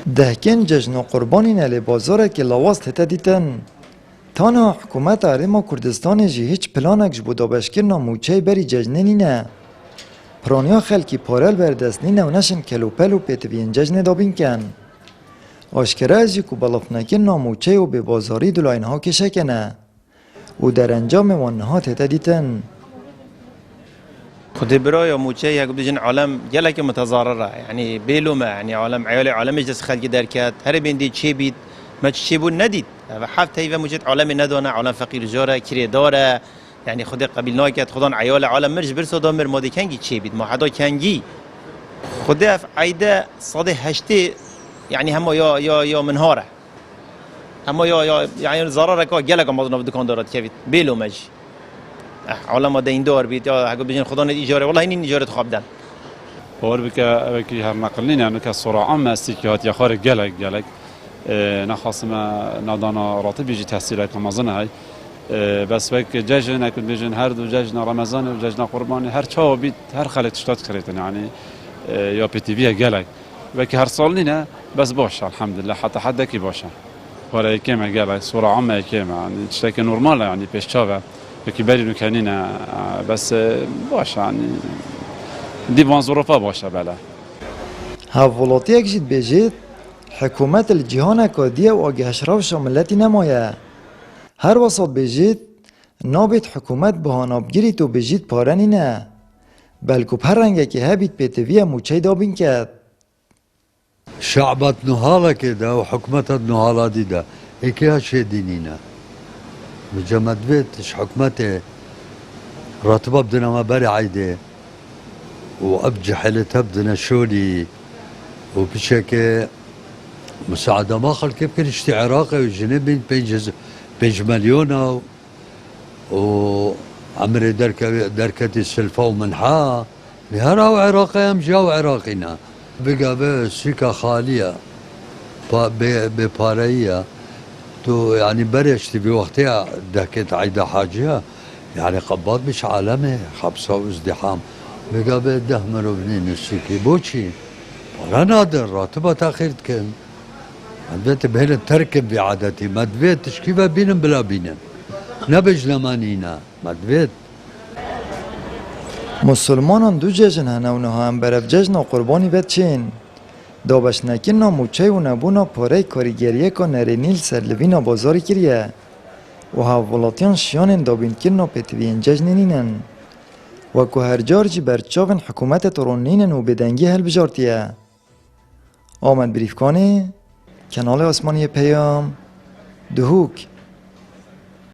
دهکن جشن و قربانی نلی بازاره که لواست هتا دیتن. تانا حکومت آرما کردستان جی هیچ پلانکش بودا بشکرنا موچه بری جشنه نینه. پرانیا خلکی پارل بردست نینه و نشن کلو پلو پیتوین جشنه دابین کن. آشکره ازی که بلاف نکننا موچه و به بازاری دلاینها کشه کنه. و در انجام وانها هتا دیتن. خود برای موچه یک بجن عالم جلک متضارره یعنی بیلومه یعنی عالم اجلس خلق درکت هر بندی چی بید ما چی بود ندید و حفت هیو موچه عالم ندانه عالم فقیر جاره کری داره یعنی خود قبیل ناکت خودان عیال عالم مرج برسو دامر مادی کنگی چی بید ما حدا کنگی خود اف عیده صاده هشته یعنی هم یا منهاره اما یا یعنی ضرر که جلک مازن دکان دارد که بیلومه عالم دین دار بید یا حق بجن خدا ند ایجاره والله این ایجاره خواب دن اور بك هر نقلين يعني كالصراع ما استيكات يا خارج جلك نخاص ما نادانا راتب يجي تحصيل كمازن هاي بس وك جاجنا كل بيجن هر دو جاجنا رمضان و جاجنا قربان هر چاو بيت هر خلت اشتات كريتن يعني يا بي تي في جلك وك هر سالنا بس باش الحمد لله حتى حدا كي باشه ولا كيما جلك صراع ما كيما يعني تشتكي نورمال يعني بيش تشافا وكي بالي كانينا بس باش يعني دیوان ظروفا باشه بله. هاولاتی اکشید بجید حکومت الجهان کادیه و آگهش راوش ملتی نمایه. هر وسط بجید نابید حکومت بهانابگیری تو بجید پارنی نه. بلکو پر رنگه که هبید پیتویه موچه دابین کرد. شعبت نهالا كده وحكمتها نهالا دي ده ايكيها شي دينينا بجمد بيتش حكمته راتبه بدنا ما بري عيده وابجي حيلتها بدنا شولي وبشكل مساعدة ما خل كيف كان يشتي عراقي وجنبي بيج مليونة وعمري دركة السلفة ومنحا بهرا وعراقي ام جاو عراقينا بقى بس سكة خالية ببارية تو يعني بريشتي بوقتها دكت عيدة حاجية يعني قباض مش عالمي خبصة وازدحام بقى بيدهمروا بنين السكي بوشي ولا نادر راتبة تأخير كان مدبيت بهنا تركب بعادتي مدبيت تشكيبها بينم بلا بينم نبج لمانينا مدبيت مسلمانان دو جشن هنونها هم برف جشن و قربانی بد چین. دابش نکن موچه و نبونا پاره کاریگریه که نرینیل سرلوینا بازاری کریه و هاولاتیان شیانن دابین کرنا پتوین جشن نینن و که هر جار جی برچاون حکومت ترون نینن و بدنگی هل بجارتیه. آمد بریفکانی کانال آسمانی پیام دهوک